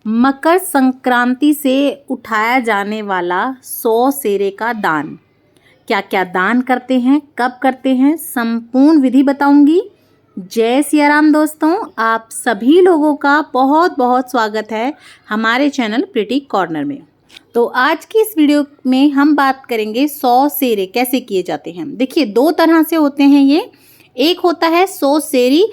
मकर संक्रांति से उठाया जाने वाला 100 सेरे का दान। क्या क्या दान करते हैं, कब करते हैं, संपूर्ण विधि बताऊंगी। जय सिया राम दोस्तों, आप सभी लोगों का बहुत बहुत स्वागत है हमारे चैनल प्रिटी कॉर्नर में। तो आज की इस वीडियो में हम बात करेंगे 100 सेरे कैसे किए जाते हैं। देखिए, दो तरह से होते हैं ये। एक होता है 100 सेरी,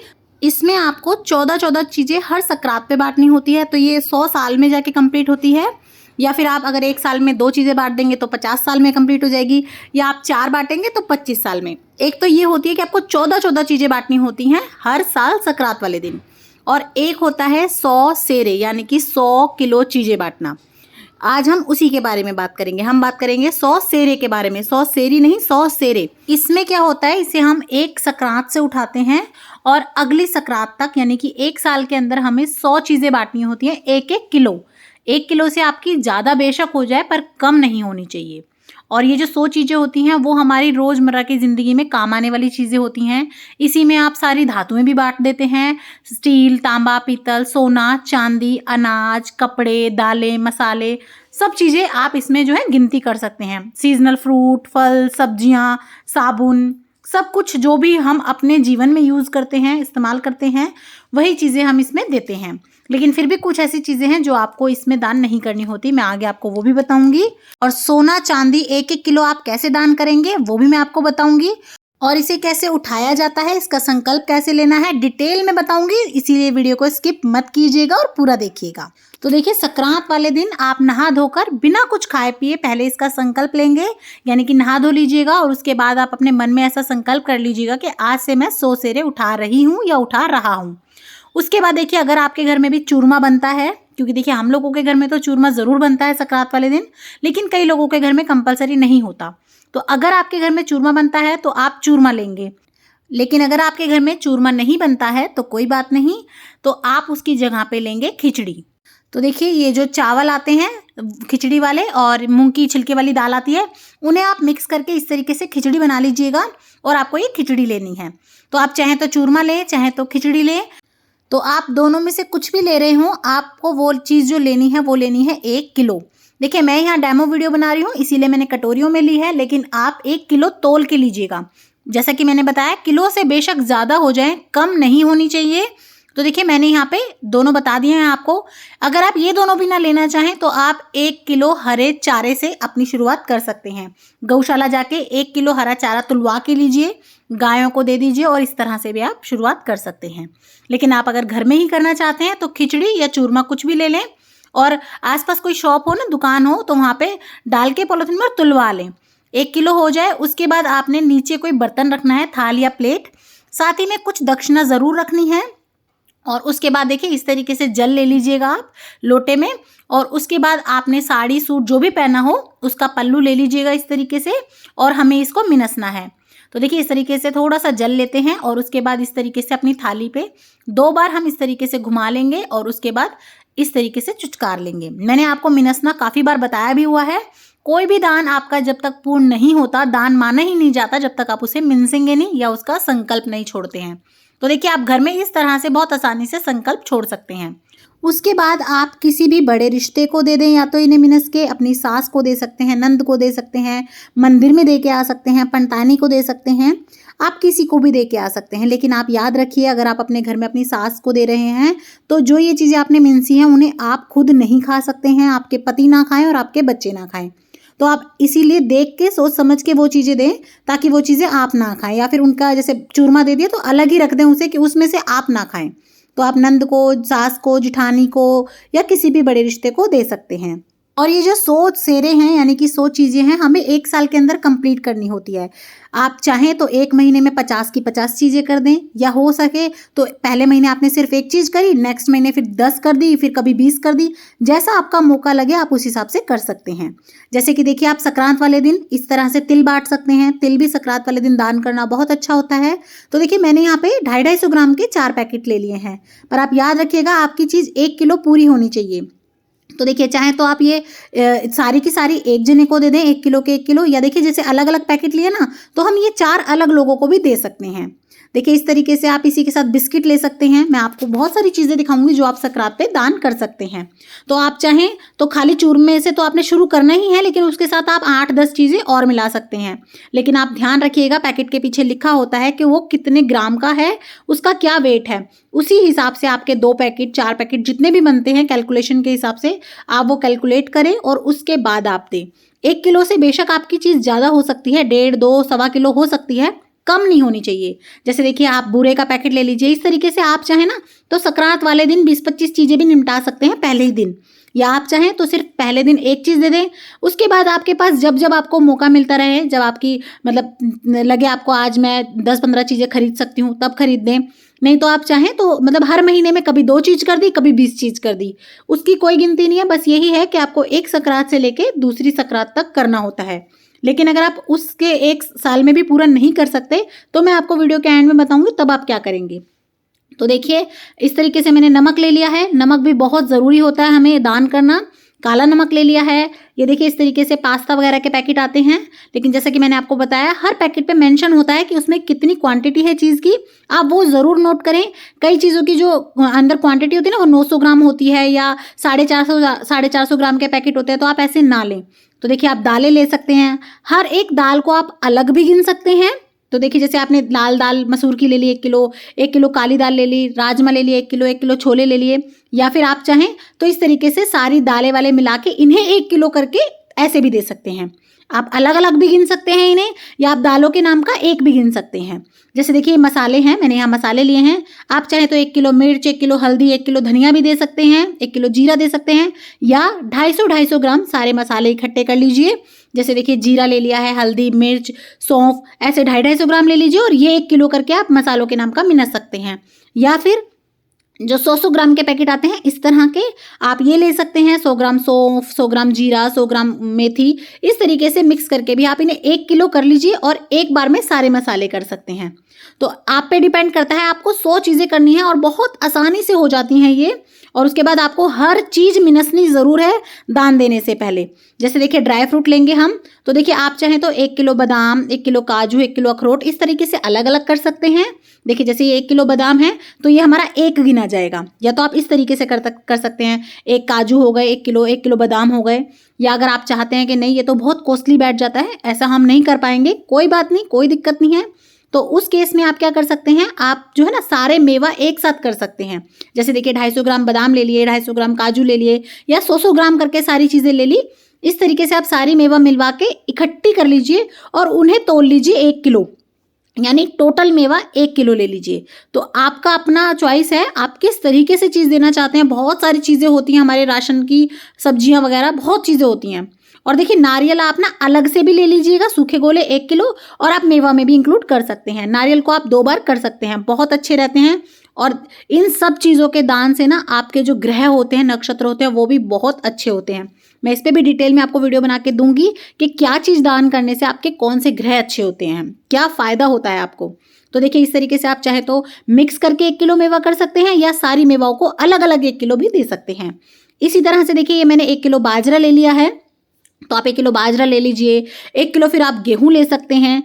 इसमें आपको 14 चीज़ें हर सकरात पे बांटनी होती है, तो ये 100 साल में जाके कंप्लीट होती है। या फिर आप अगर एक साल में 2 चीज़ें बांट देंगे तो 50 साल में कंप्लीट हो जाएगी, या आप 4 बांटेंगे तो 25 साल में। एक तो ये होती है कि आपको 14 चीज़ें बांटनी होती हैं हर साल सकरात वाले दिन, और एक होता है 100 सेरे यानी कि 100 किलो चीज़ें बांटना। आज हम उसी के बारे में बात करेंगे। हम बात करेंगे 100 सेरे के बारे में। 100 सेरी नहीं, 100 सेरे। इसमें क्या होता है, इसे हम एक सकरात से उठाते हैं और अगली सकरात तक यानी कि एक साल के अंदर हमें 100 चीज़ें बांटनी होती हैं, 1-1 किलो। 1 किलो से आपकी ज़्यादा बेशक हो जाए पर कम नहीं होनी चाहिए। और ये जो 100 चीज़ें होती हैं वो हमारी रोज़मर्रा की ज़िंदगी में काम आने वाली चीज़ें होती हैं। इसी में आप सारी धातुएं भी बांट देते हैं, स्टील, तांबा, पीतल, सोना, चांदी, अनाज, कपड़े, दालें, मसाले, सब चीज़ें आप इसमें जो है गिनती कर सकते हैं। सीजनल फ्रूट, फल, सब्जियां, साबुन, सब कुछ जो भी हम अपने जीवन में यूज़ करते हैं, इस्तेमाल करते हैं, वही चीज़ें हम इसमें देते हैं। लेकिन फिर भी कुछ ऐसी चीज़ें हैं जो आपको इसमें दान नहीं करनी होती, मैं आगे आपको वो भी बताऊंगी। और सोना चांदी 1-1 किलो आप कैसे दान करेंगे वो भी मैं आपको बताऊंगी। और इसे कैसे उठाया जाता है, इसका संकल्प कैसे लेना है, डिटेल में बताऊंगी, इसीलिए वीडियो को स्किप मत कीजिएगा और पूरा देखिएगा। तो देखिए, संक्रांत वाले दिन आप नहा धोकर बिना कुछ खाए पिए पहले इसका संकल्प लेंगे, यानी कि नहा धो लीजिएगा और उसके बाद आप अपने मन में ऐसा संकल्प कर लीजिएगा कि आज से मैं 100 सेरे उठा रही हूँ या उठा रहा हूँ। उसके बाद देखिए, अगर आपके घर में भी चूरमा बनता है, क्योंकि देखिए हम लोगों के घर में तो चूरमा ज़रूर बनता है संक्रांत वाले दिन, लेकिन कई लोगों के घर में कंपलसरी नहीं होता। तो अगर आपके घर में चूरमा बनता है तो आप चूरमा लेंगे, लेकिन अगर आपके घर में चूरमा नहीं बनता है तो कोई बात नहीं, तो आप उसकी जगह पे लेंगे खिचड़ी। तो देखिए, ये जो चावल आते हैं खिचड़ी वाले और मूंग की छिलके वाली दाल आती है, उन्हें आप मिक्स करके इस तरीके से खिचड़ी बना लीजिएगा और आपको ये खिचड़ी लेनी है। तो आप चाहे तो चूरमा लें, चाहे तो खिचड़ी लें, तो आप दोनों में से कुछ भी ले रहे हो, आपको वो चीज़ जो लेनी है वो लेनी है 1 किलो। देखिए, मैं यहाँ डेमो वीडियो बना रही हूँ इसीलिए मैंने कटोरियों में ली है, लेकिन आप 1 किलो तोल के लीजिएगा। जैसा कि मैंने बताया, किलो से बेशक ज़्यादा हो जाए, कम नहीं होनी चाहिए। तो देखिए, मैंने यहाँ पे दोनों बता दिए हैं आपको। अगर आप ये दोनों भी ना लेना चाहें तो आप 1 किलो हरे चारे से अपनी शुरुआत कर सकते हैं। गौशाला जाके 1 किलो हरा चारा तुलवा के लीजिए, गायों को दे दीजिए, और इस तरह से भी आप शुरुआत कर सकते हैं। लेकिन आप अगर घर में ही करना चाहते हैं तो खिचड़ी या चूरमा कुछ भी ले लें, और आसपास कोई शॉप हो ना, दुकान हो, तो वहाँ पे डाल के पॉलिथीन में तुलवा लें। 1 किलो हो जाए, उसके बाद आपने नीचे कोई बर्तन रखना है, थाल या प्लेट, साथ ही में कुछ दक्षिणा ज़रूर रखनी है। और उसके बाद देखिए, इस तरीके से जल ले लीजिएगा आप लोटे में, और उसके बाद आपने साड़ी सूट जो भी पहना हो उसका पल्लू ले लीजिएगा इस तरीके से, और हमें इसको मिनसना है। तो देखिए, इस तरीके से थोड़ा सा जल लेते हैं और उसके बाद इस तरीके से अपनी थाली पे 2 बार हम इस तरीके से घुमा लेंगे और उसके बाद इस तरीके से चुचकार लेंगे। मैंने आपको मिनसना काफ़ी बार बताया भी हुआ है। कोई भी दान आपका जब तक पूर्ण नहीं होता, दान माना ही नहीं जाता जब तक आप उसे मिनसेंगे नहीं या उसका संकल्प नहीं छोड़ते हैं। तो देखिए, आप घर में इस तरह से बहुत आसानी से संकल्प छोड़ सकते हैं। उसके बाद आप किसी भी बड़े रिश्ते को दे दें, या तो इन्हें मिनस के अपनी सास को दे सकते हैं, नंद को दे सकते हैं, मंदिर में दे के आ सकते हैं, पंतानी को दे सकते हैं, आप किसी को भी दे के आ सकते हैं। लेकिन आप याद रखिए, अगर आप अपने घर में अपनी सास को दे रहे हैं तो जो ये चीज़ें आपने मिनसी हैं उन्हें आप खुद नहीं खा सकते हैं, आपके पति ना खाएं और आपके बच्चे ना खाएं। तो आप इसीलिए देख के सोच समझ के वो चीज़ें दें, ताकि वो चीज़ें आप ना खाएं, या फिर उनका जैसे चूरमा दे दिया तो अलग ही रख दें उसे कि उसमें से आप ना खाएं। तो आप नंद को, सास को, जिठानी को, या किसी भी बड़े रिश्ते को दे सकते हैं। और ये जो 100 सेरे हैं यानी कि 100 चीज़ें हैं, हमें 1 साल के अंदर कंप्लीट करनी होती है। आप चाहें तो 1 महीने में 50 की 50 चीज़ें कर दें, या हो सके तो पहले महीने आपने सिर्फ 1 चीज़ करी, नेक्स्ट महीने फिर 10 कर दी, फिर कभी 20 कर दी। जैसा आपका मौका लगे आप उस हिसाब से कर सकते हैं। जैसे कि देखिए, आप संक्रांत वाले दिन इस तरह से तिल बांट सकते हैं। तिल भी संक्रांत वाले दिन दान करना बहुत अच्छा होता है। तो देखिए, मैंने यहाँ पे 250-250 ग्राम के 4 पैकेट ले लिए हैं, पर आप याद रखिएगा आपकी चीज़ 1 किलो पूरी होनी चाहिए। तो देखिए, चाहे तो आप ये सारी की सारी एक जने को दे दें, 1 किलो के 1 किलो, या देखिए जैसे अलग अलग पैकेट लिए ना, तो हम ये 4 अलग लोगों को भी दे सकते हैं। देखिए इस तरीके से आप इसी के साथ बिस्किट ले सकते हैं। मैं आपको बहुत सारी चीज़ें दिखाऊंगी जो आप सकरात पे दान कर सकते हैं। तो आप चाहें तो खाली चूरमे से तो आपने शुरू करना ही है, लेकिन उसके साथ आप 8-10 चीज़ें और मिला सकते हैं। लेकिन आप ध्यान रखिएगा, पैकेट के पीछे लिखा होता है कि वो कितने ग्राम का है, उसका क्या वेट है। उसी हिसाब से आपके 2 पैकेट 4 पैकेट जितने भी बनते हैं कैलकुलेशन के हिसाब से आप वो कैलकुलेट करें और उसके बाद आप दें। 1 किलो से बेशक आपकी चीज़ ज़्यादा हो सकती है, 1.5 2 सवा किलो हो सकती है, कम नहीं होनी चाहिए। जैसे देखिए आप बूरे का पैकेट ले लीजिए। इस तरीके से आप चाहें ना तो सकरात वाले दिन 20-25 चीज़ें भी निपटा सकते हैं पहले ही दिन, या आप चाहें तो सिर्फ पहले दिन एक चीज़ दे दें। उसके बाद आपके पास जब जब आपको मौका मिलता रहे, जब आपकी मतलब लगे आपको आज मैं 10-15 चीज़ें खरीद सकती हूँ, तब खरीद दें। नहीं तो आप चाहें तो मतलब हर महीने में कभी 2 चीज़ कर दी, कभी 20 चीज़ कर दी, उसकी कोई गिनती नहीं है। बस यही है कि आपको एक सकरात से लेके दूसरी सकरात तक करना होता है। लेकिन अगर आप उसके 1 साल में भी पूरा नहीं कर सकते तो मैं आपको वीडियो के एंड में बताऊंगी तब आप क्या करेंगे। तो देखिए इस तरीके से मैंने नमक ले लिया है। नमक भी बहुत ज़रूरी होता है हमें दान करना। काला नमक ले लिया है। ये देखिए इस तरीके से पास्ता वगैरह के पैकेट आते हैं, लेकिन जैसा कि मैंने आपको बताया हर पैकेट पे मेंशन होता है कि उसमें कितनी क्वांटिटी है चीज़ की, आप वो ज़रूर नोट करें। कई चीज़ों की जो अंदर क्वांटिटी होती है ना वो 900 ग्राम होती है या 450 ग्राम के पैकेट होते हैं, तो आप ऐसे ना लें। तो देखिए आप दालें ले सकते हैं। हर एक दाल को आप अलग भी गिन सकते हैं। तो देखिए जैसे आपने लाल दाल मसूर की ले ली 1 किलो काली दाल ले ली, राजमा ले लिए 1 किलो छोले ले लिए, या फिर आप चाहें तो इस तरीके से सारी दालें वाले मिला के इन्हें 1 किलो करके ऐसे भी दे सकते हैं। आप अलग अलग भी गिन सकते हैं इन्हें, या आप दालों के नाम का एक भी गिन सकते हैं। जैसे देखिए मसाले हैं, मैंने यहाँ मसाले लिए हैं। आप चाहें तो 1 किलो मिर्च, 1 किलो हल्दी, 1 किलो धनिया भी दे सकते हैं, 1 किलो जीरा दे सकते हैं, या 250 ग्राम सारे मसाले इकट्ठे कर लीजिए। जैसे देखिए जीरा ले लिया है, हल्दी, मिर्च, सौंफ, ऐसे 250 ग्राम ले लीजिए और ये 1 किलो करके आप मसालों के नाम का मिला सकते हैं। या फिर जो 100 ग्राम के पैकेट आते हैं इस तरह के आप ये ले सकते हैं। 100 ग्राम सौंफ, 100 ग्राम जीरा, 100 ग्राम मेथी, इस तरीके से मिक्स करके भी आप इन्हें 1 किलो कर लीजिए और एक बार में सारे मसाले कर सकते हैं। तो आप पे डिपेंड करता है, आपको 100 चीज़ें करनी है और बहुत आसानी से हो जाती हैं ये। और उसके बाद आपको हर चीज़ मिनसनी ज़रूर है दान देने से पहले। जैसे देखिए ड्राई फ्रूट लेंगे हम, तो देखिए आप चाहें तो 1 किलो बादाम, 1 किलो काजू, 1 किलो अखरोट, इस तरीके से अलग अलग कर सकते हैं। देखिए जैसे ये 1 किलो बादाम है तो ये हमारा 1 गिना जाएगा, या तो आप इस तरीके से कर सकते हैं। 1 काजू हो गए 1 किलो बादाम हो गए। या अगर आप चाहते हैं कि नहीं ये तो बहुत कॉस्टली बैठ जाता है, ऐसा हम नहीं कर पाएंगे, कोई बात नहीं, कोई दिक्कत नहीं है, तो उस केस में आप क्या कर सकते हैं, आप जो है ना सारे मेवा एक साथ कर सकते हैं। जैसे देखिए 250 ग्राम बादाम ले लिए, 250 ग्राम काजू ले लिए, या 100 ग्राम करके सारी चीज़ें ले ली। इस तरीके से आप सारी मेवा मिलवा के इकट्ठी कर लीजिए और उन्हें तोल लीजिए 1 किलो, यानी टोटल मेवा 1 किलो ले लीजिए। तो आपका अपना चॉइस है, आप किस तरीके से चीज़ देना चाहते हैं। बहुत सारी चीज़ें होती हैं हमारे राशन की, सब्जियां वगैरह बहुत चीज़ें होती हैं। और देखिए नारियल आप ना अलग से भी ले लीजिएगा, सूखे गोले 1 किलो, और आप मेवा में भी इंक्लूड कर सकते हैं। नारियल को आप 2 बार कर सकते हैं, बहुत अच्छे रहते हैं। और इन सब चीज़ों के दान से ना आपके जो ग्रह होते हैं, नक्षत्र होते हैं, वो भी बहुत अच्छे होते हैं। मैं इस पर भी डिटेल में आपको वीडियो बना के दूंगी कि क्या चीज़ दान करने से आपके कौन से ग्रह अच्छे होते हैं, क्या फ़ायदा होता है आपको। तो देखिए इस तरीके से आप चाहे तो मिक्स करके 1 किलो मेवा कर सकते हैं, या सारी मेवाओं को अलग अलग 1 किलो भी दे सकते हैं। इसी तरह से देखिए ये मैंने 1 किलो बाजरा ले लिया है, तो आप 1 किलो बाजरा ले लीजिए। 1 किलो फिर आप गेहूं ले सकते हैं,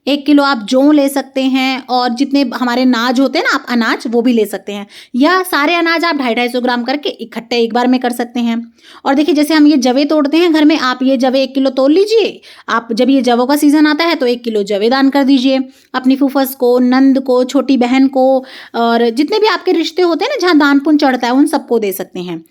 1 किलो आप जौ ले सकते हैं, और जितने हमारे अनाज होते हैं ना, आप अनाज वो भी ले सकते हैं, या सारे अनाज आप 250 ग्राम करके इकट्ठे एक बार में कर सकते हैं। और देखिए जैसे हम ये जवे तोड़ते हैं घर में, आप ये जवे 1 किलो तोड़ लीजिए। आप जब ये जवों का सीजन आता है तो 1 किलो जवे दान कर दीजिए अपनी फूफस को, नंद को, छोटी बहन को, और जितने भी आपके रिश्ते होते हैं ना जहाँ दान पुण्य चढ़ता है उन सबको दे सकते हैं।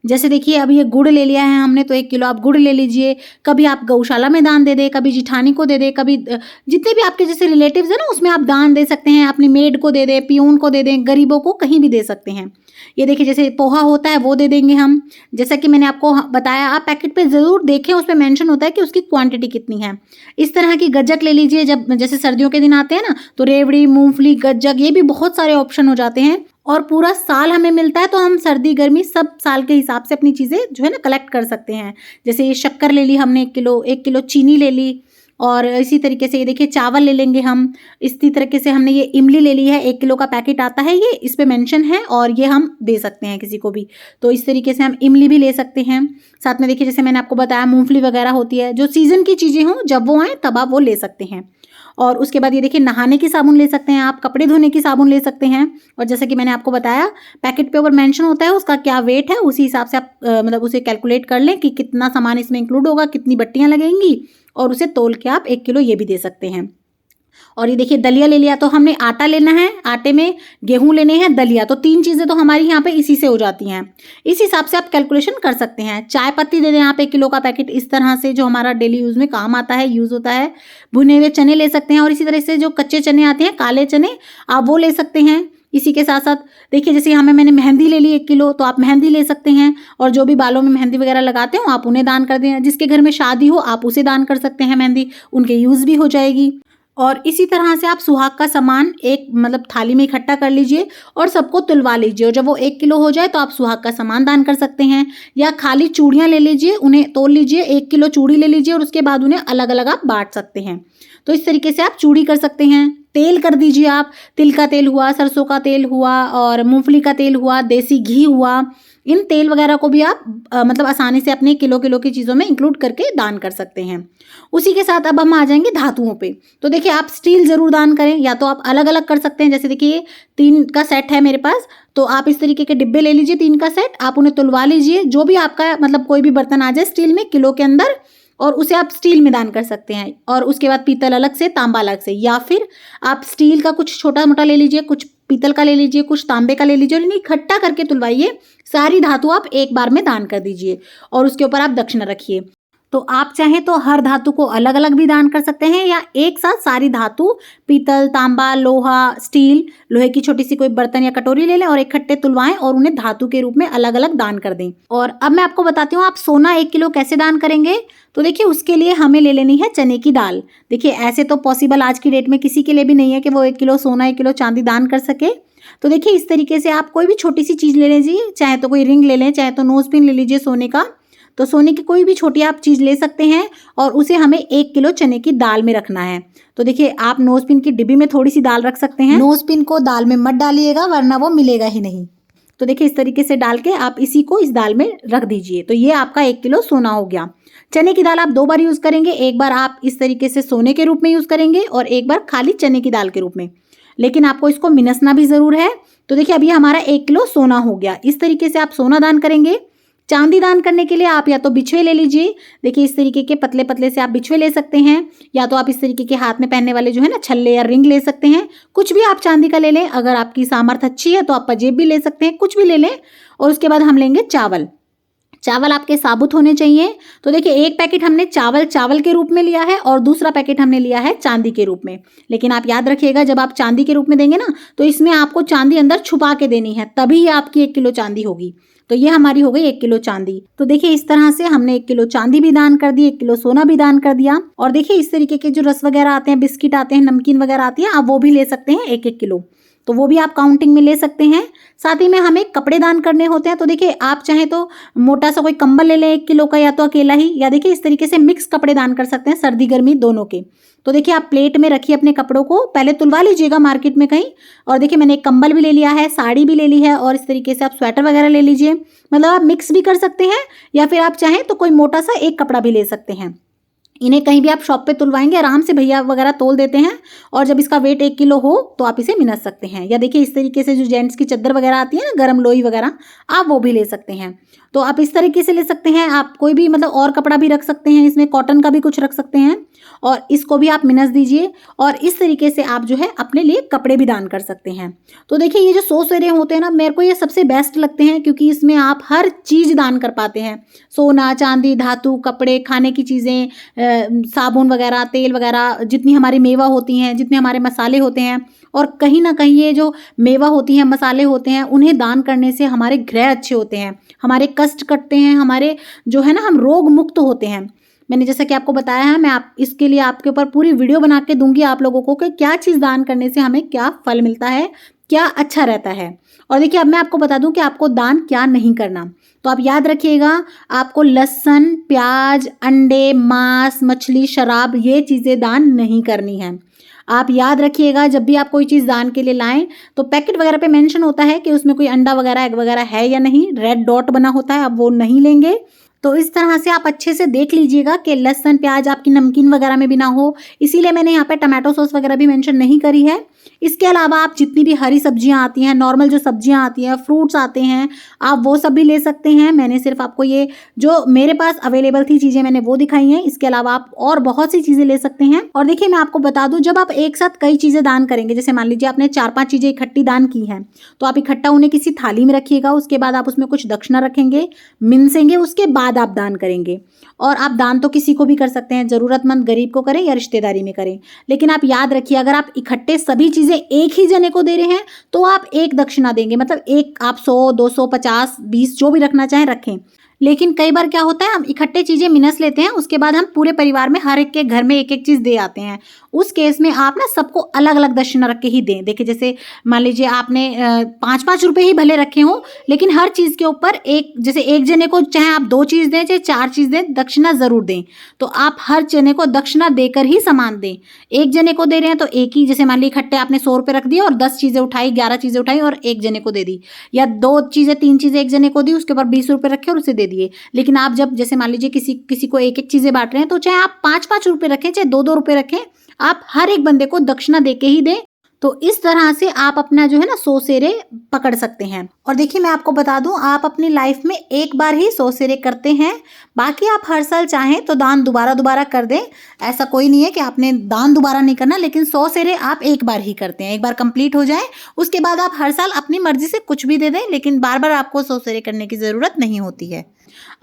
जैसे देखिए अब ये गुड़ ले लिया है हमने, तो 1 किलो आप गुड़ ले लीजिए। कभी आप गौशाला में दान दे दे, कभी जिठानी को दे दे, कभी जितने भी आपके जैसे रिलेटिव्स हैं ना उसमें आप दान दे सकते हैं। अपनी मेड को दे दे, पियून को दे दें, गरीबों को कहीं भी दे सकते हैं। ये देखिए जैसे पोहा होता है वो दे देंगे हम। जैसा कि मैंने आपको बताया, आप पैकेट पे ज़रूर देखें, उस पर मेंशन होता है कि उसकी क्वांटिटी कितनी है। इस तरह की गज्जक ले लीजिए, जब जैसे सर्दियों के दिन आते हैं ना, तो रेवड़ी, मूंगफली, गज्जक, ये भी बहुत सारे ऑप्शन हो जाते हैं और पूरा साल हमें मिलता है, तो हम सर्दी गर्मी सब साल के हिसाब से अपनी चीज़ें जो है ना कलेक्ट कर सकते हैं। जैसे ये शक्कर ले ली हमने 1 किलो चीनी ले ली, और इसी तरीके से ये देखिए चावल ले लेंगे हम। इसी तरीके से हमने ये इमली ले ली है, 1 किलो का पैकेट आता है, ये इस पे मेंशन है, और ये हम दे सकते हैं किसी को भी। तो इस तरीके से हम इमली भी ले सकते हैं। साथ में देखिए जैसे मैंने आपको बताया मूंगफली वगैरह होती है, जो सीज़न की चीज़ें हों जब वो आएँ तब आप वो ले सकते हैं। और उसके बाद ये देखिए नहाने की साबुन ले सकते हैं आप, कपड़े धोने की साबुन ले सकते हैं। और जैसे कि मैंने आपको बताया पैकेट पे ऊपर मेंशन होता है उसका क्या वेट है, उसी हिसाब से आप मतलब उसे कैलकुलेट कर लें कि कितना सामान इसमें इंक्लूड होगा, कितनी बट्टियाँ लगेंगी, और उसे तोल के आप 1 किलो ये भी दे सकते हैं। और ये देखिए दलिया ले लिया, तो हमने आटा लेना है, आटे में गेहूं लेने हैं, दलिया, तो 3 चीज़ें तो हमारी यहाँ पे इसी से हो जाती हैं। इस हिसाब से आप कैलकुलेशन कर सकते हैं। चाय पत्ती दे दें आप 1 किलो का पैकेट इस तरह से, जो हमारा डेली यूज़ में काम आता है, यूज़ होता है। भुने हुए चने ले सकते हैं, और इसी तरह से जो कच्चे चने आते हैं, काले चने, आप वो ले सकते हैं। इसी के साथ साथ देखिए जैसे यहाँ में मैंने मेहंदी ले ली 1 किलो, तो आप मेहंदी ले सकते हैं। और जो भी बालों में मेहंदी वगैरह लगाते हो आप उन्हें दान कर दें। जिसके घर में शादी हो आप उसे दान कर सकते हैं मेहंदी, उनके यूज़ भी हो जाएगी। और इसी तरह से आप सुहाग का सामान एक मतलब थाली में इकट्ठा कर लीजिए और सबको तुलवा लीजिए, और जब वो 1 किलो हो जाए तो आप सुहाग का सामान दान कर सकते हैं। या खाली चूड़ियाँ ले लीजिए, उन्हें तोल लीजिए, 1 किलो चूड़ी ले लीजिए और उसके बाद उन्हें अलग अलग आप बांट सकते हैं। तो इस तरीके से आप चूड़ी कर सकते हैं। तेल कर दीजिए आप, तिल का तेल हुआ, सरसों का तेल हुआ, और मूंगफली का तेल हुआ, देसी घी हुआ, इन तेल वगैरह को भी आप मतलब आसानी से अपने किलो किलो की चीज़ों में इंक्लूड करके दान कर सकते हैं। उसी के साथ अब हम आ जाएंगे धातुओं पे। तो देखिए आप स्टील ज़रूर दान करें, या तो आप अलग अलग कर सकते हैं। जैसे देखिए 3 का सेट है मेरे पास, तो आप इस तरीके के डिब्बे ले लीजिए 3 का सेट, आप उन्हें तुलवा लीजिए। जो भी आपका मतलब कोई भी बर्तन आ जाए स्टील में किलो के अंदर, और उसे आप स्टील में दान कर सकते हैं। और उसके बाद पीतल अलग से, तांबा अलग से, या फिर आप स्टील का कुछ छोटा मोटा ले लीजिए, कुछ पीतल का ले लीजिए, कुछ तांबे का ले लीजिए, और इन्हें इकट्ठा करके तुलवाइए। सारी धातु आप एक बार में दान कर दीजिए और उसके ऊपर आप दक्षिणा रखिए। तो आप चाहें तो हर धातु को अलग अलग भी दान कर सकते हैं, या एक साथ सारी धातु पीतल, तांबा, लोहा, स्टील, लोहे की छोटी सी कोई बर्तन या कटोरी ले लें और इकट्ठे तुलवाएं और उन्हें धातु के रूप में अलग अलग दान कर दें। और अब मैं आपको बताती हूँ आप सोना 1 किलो कैसे दान करेंगे। तो देखिए उसके लिए हमें ले लेनी है चने की दाल। देखिए ऐसे तो पॉसिबल आज की डेट में किसी के लिए भी नहीं है कि वो 1 किलो सोना 1 किलो चांदी दान कर सके। तो देखिए इस तरीके से आप कोई भी छोटी सी चीज़ ले लीजिए, चाहे तो कोई रिंग ले लें, चाहे तो नोज पिन ले लीजिए सोने का। तो सोने की कोई भी छोटी आप चीज़ ले सकते हैं, और उसे हमें 1 किलो चने की दाल में रखना है। तो देखिए आप नोज पिन की डिब्बी में थोड़ी सी दाल रख सकते हैं। नोज पिन को दाल में मत डालिएगा वरना वो मिलेगा ही नहीं। तो देखिए इस तरीके से डाल के आप इसी को इस दाल में रख दीजिए। तो ये आपका 1 किलो सोना हो गया। चने की दाल आप 2 बार यूज़ करेंगे, एक बार आप इस तरीके से सोने के रूप में यूज़ करेंगे और एक बार खाली चने की दाल के रूप में, लेकिन आपको इसको मिनसना भी ज़रूर है। तो देखिए अभी हमारा 1 किलो सोना हो गया। इस तरीके से आप सोना दान करेंगे। चांदी दान करने के लिए आप या तो बिछुए ले लीजिए। देखिए इस तरीके के पतले पतले से आप बिछुए ले सकते हैं, या तो आप इस तरीके के हाथ में पहनने वाले जो है ना छल्ले या रिंग ले सकते हैं। कुछ भी आप चांदी का ले लें, अगर आपकी सामर्थ्य अच्छी है तो आप पंजेब भी ले सकते हैं, कुछ भी ले लें। और उसके बाद हम लेंगे चावल। चावल आपके साबुत होने चाहिए। तो देखिए एक पैकेट हमने चावल के रूप में लिया है और दूसरा पैकेट हमने लिया है चांदी के रूप में। लेकिन आप याद रखिएगा जब आप चांदी के रूप में देंगे ना, तो इसमें आपको चांदी अंदर छुपा के देनी है, तभी आपकी 1 किलो चांदी होगी। तो ये हमारी हो गई 1 किलो चांदी। तो देखिए इस तरह से हमने 1 किलो चांदी भी दान कर दी, 1 किलो सोना भी दान कर दिया। और देखिए इस तरीके के जो रस वगैरह आते हैं, बिस्किट आते हैं, नमकीन वगैरह आती है, आप वो भी ले सकते हैं 1-1 किलो। तो वो भी आप काउंटिंग में ले सकते हैं। साथ ही में हमें कपड़े दान करने होते हैं। तो देखिए आप चाहें तो मोटा सा कोई कंबल ले लें 1 किलो का, या तो अकेला ही, या देखिए इस तरीके से मिक्स कपड़े दान कर सकते हैं, सर्दी गर्मी दोनों के। तो देखिए आप प्लेट में रखिए अपने कपड़ों को, पहले तुलवा लीजिएगा मार्केट में कहीं। और देखिए मैंने एक कंबल भी ले लिया है, साड़ी भी ले ली है, और इस तरीके से आप स्वेटर वगैरह ले लीजिए। मतलब आप मिक्स भी कर सकते हैं, या फिर आप चाहें तो कोई मोटा सा एक कपड़ा भी ले सकते हैं। इन्हें कहीं भी आप शॉप पे तुलवाएंगे, आराम से भैया वगैरह तोल देते हैं। और जब इसका वेट 1 किलो हो तो आप इसे मिनस सकते हैं। या देखिए इस तरीके से जो जेंट्स की चद्दर वगैरह आती है ना, गरम लोई वगैरह, आप वो भी ले सकते हैं। तो आप इस तरीके से ले सकते हैं। आप कोई भी मतलब और कपड़ा भी रख सकते हैं, इसमें कॉटन का भी कुछ रख सकते हैं, और इसको भी आप मिनस दीजिए। और इस तरीके से आप जो है अपने लिए कपड़े भी दान कर सकते हैं। तो देखिए ये जो 100 सेरे होते हैं ना, मेरे को ये सबसे बेस्ट लगते हैं, क्योंकि इसमें आप हर चीज़ दान कर पाते हैं। सोना, चांदी, धातु, कपड़े, खाने की चीज़ें, साबुन वगैरह, तेल वगैरह, जितनी हमारी मेवा होती हैं, जितने हमारे मसाले होते हैं। और कहीं ना कहीं ये जो मेवा होती हैं, मसाले होते हैं, उन्हें दान करने से हमारे ग्रह अच्छे होते हैं, हमारे कष्ट कटते हैं, हमारे जो है ना हम रोग मुक्त होते हैं। मैंने जैसा कि आपको बताया है, मैं आप इसके लिए आपके ऊपर पूरी वीडियो बना के दूंगी आप लोगों को कि क्या चीज़ दान करने से हमें क्या फल मिलता है, क्या अच्छा रहता है। और देखिए अब मैं आपको बता दूं कि आपको दान क्या नहीं करना। तो आप याद रखिएगा, आपको लहसुन, प्याज, अंडे, मांस, मछली, शराब, ये चीज़ें दान नहीं करनी है। आप याद रखिएगा जब भी आप कोई चीज़ दान के लिए लाएं तो पैकेट वगैरह पे मेंशन होता है कि उसमें कोई अंडा वगैरह, एग वगैरह है या नहीं, रेड डॉट बना होता है, आप वो नहीं लेंगे। तो इस तरह से आप अच्छे से देख लीजिएगा कि लहसुन प्याज आपकी नमकीन वगैरह में भी ना हो, इसीलिए मैंने यहाँ पे टमाटो सॉस वगैरह भी मेंशन नहीं करी है। इसके अलावा आप जितनी भी हरी सब्जियां आती हैं, नॉर्मल जो सब्जियां आती हैं, फ्रूट्स आते हैं, आप वो सब भी ले सकते हैं। मैंने सिर्फ आपको ये जो मेरे पास अवेलेबल थी चीज़ें मैंने वो दिखाई हैं। इसके अलावा आप और बहुत सी चीज़ें ले सकते हैं। और देखिए मैं आपको बता दूं, जब आप एक साथ कई चीज़ें दान करेंगे, जैसे मान लीजिए आपने 4-5 चीज़ें इकट्ठी दान की हैं, तो आप इकट्ठा उन्हें किसी थाली में रखिएगा। उसके बाद आप उसमें कुछ दक्षिणा रखेंगे, मिनसेंगे, उसके बाद आप दान करेंगे। और आप दान तो किसी को भी कर सकते हैं, ज़रूरतमंद गरीब को करें या रिश्तेदारी में करें। लेकिन आप याद रखिए, अगर आप इकट्ठे सभी चीज़ें एक ही जने को दे रहे हैं तो आप एक दक्षिणा देंगे, मतलब एक आप 100, 200, 50, 20 जो भी रखना चाहें रखें। लेकिन कई बार क्या होता है, हम इकट्ठे चीज़ें मिनस लेते हैं, उसके बाद हम पूरे परिवार में हर एक के घर में एक एक चीज़ दे आते हैं। उस केस में आप ना सबको अलग अलग दक्षिणा रख के ही दें। देखिए जैसे मान लीजिए आपने 5-5 रुपये ही भले रखे हों, लेकिन हर चीज़ के ऊपर एक, जैसे एक जने को चाहे आप 2 चीज़ दें चाहे 4 चीज़ दें, दक्षिणा ज़रूर दें। तो आप हर जने को दक्षिणा देकर ही सामान दें। एक जने को दे रहे हैं तो एक ही, जैसे मान लीजिए इकट्ठे आपने 100 रुपये रख दिए और 10 चीज़ें उठाई, 11 चीज़ें उठाई और एक जने को दे दी, या 2 चीज़ें 3 चीज़ें एक जने को दी, उसके ऊपर 20 रुपये रखे और उसे दे दिए। लेकिन आप जब जैसे मान लीजिए किसी को एक एक चीज़ें बांट रहे हैं, तो चाहे आप 5-5 रुपये रखें चाहे 2-2 रुपये रखें, आप हर एक बंदे को दक्षिणा दे के ही दें। तो इस तरह से आप अपना जो है ना 100 सेरे पकड़ सकते हैं। और देखिए मैं आपको बता दूं, आप अपनी लाइफ में एक बार ही 100 सेरे करते हैं, बाकी आप हर साल चाहें तो दान दोबारा दोबारा कर दें। ऐसा कोई नहीं है कि आपने दान दोबारा नहीं करना, लेकिन 100 सेरे आप एक बार ही करते हैं, एक बार कंप्लीट हो जाए, उसके बाद आप हर साल अपनी मर्जी से कुछ भी दे दें, लेकिन बार बार आपको 100 सेरे करने की ज़रूरत नहीं होती है।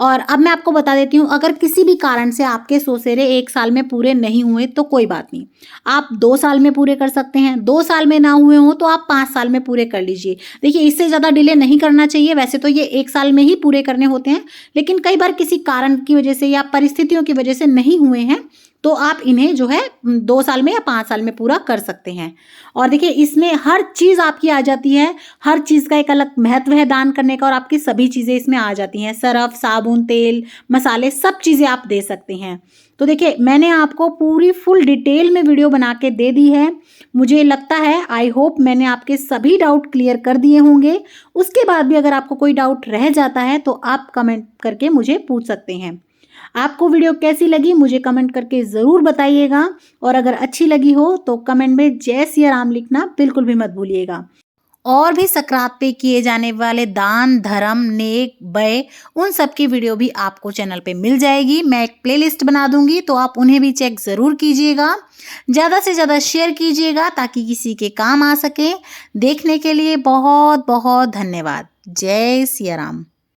और अब मैं आपको बता देती हूँ, अगर किसी भी कारण से आपके 100 सेरे एक साल में पूरे नहीं हुए तो कोई बात नहीं, आप 2 साल में पूरे कर सकते हैं। 2 साल में ना हुए हों तो आप 5 साल में पूरे कर लीजिए। देखिए इससे ज़्यादा डिले नहीं करना चाहिए, वैसे तो ये 1 साल में ही पूरे करने होते हैं, लेकिन कई बार किसी कारण की वजह से या परिस्थितियों की वजह से नहीं हुए हैं, तो आप इन्हें जो है 2 साल में या 5 साल में पूरा कर सकते हैं। और देखिए इसमें हर चीज़ आपकी आ जाती है, हर चीज़ का एक अलग महत्व है दान करने का, और आपकी सभी चीज़ें इसमें आ जाती हैं, सरफ, साबुन, तेल, मसाले, सब चीज़ें आप दे सकते हैं। तो देखिए मैंने आपको पूरी फुल डिटेल में वीडियो बना के दे दी है। मुझे लगता है, आई होप मैंने आपके सभी डाउट क्लियर कर दिए होंगे। उसके बाद भी अगर आपको कोई डाउट रह जाता है तो आप कमेंट करके मुझे पूछ सकते हैं। आपको वीडियो कैसी लगी मुझे कमेंट करके ज़रूर बताइएगा, और अगर अच्छी लगी हो तो कमेंट में जय सिया राम लिखना बिल्कुल भी मत भूलिएगा। और भी सकरात पे किए जाने वाले दान, धर्म, नेक, व्यय, उन सब की वीडियो भी आपको चैनल पे मिल जाएगी। मैं एक प्लेलिस्ट बना दूंगी, तो आप उन्हें भी चेक ज़रूर कीजिएगा। ज़्यादा से ज़्यादा शेयर कीजिएगा ताकि किसी के काम आ सके। देखने के लिए बहुत बहुत धन्यवाद। जय सिया राम।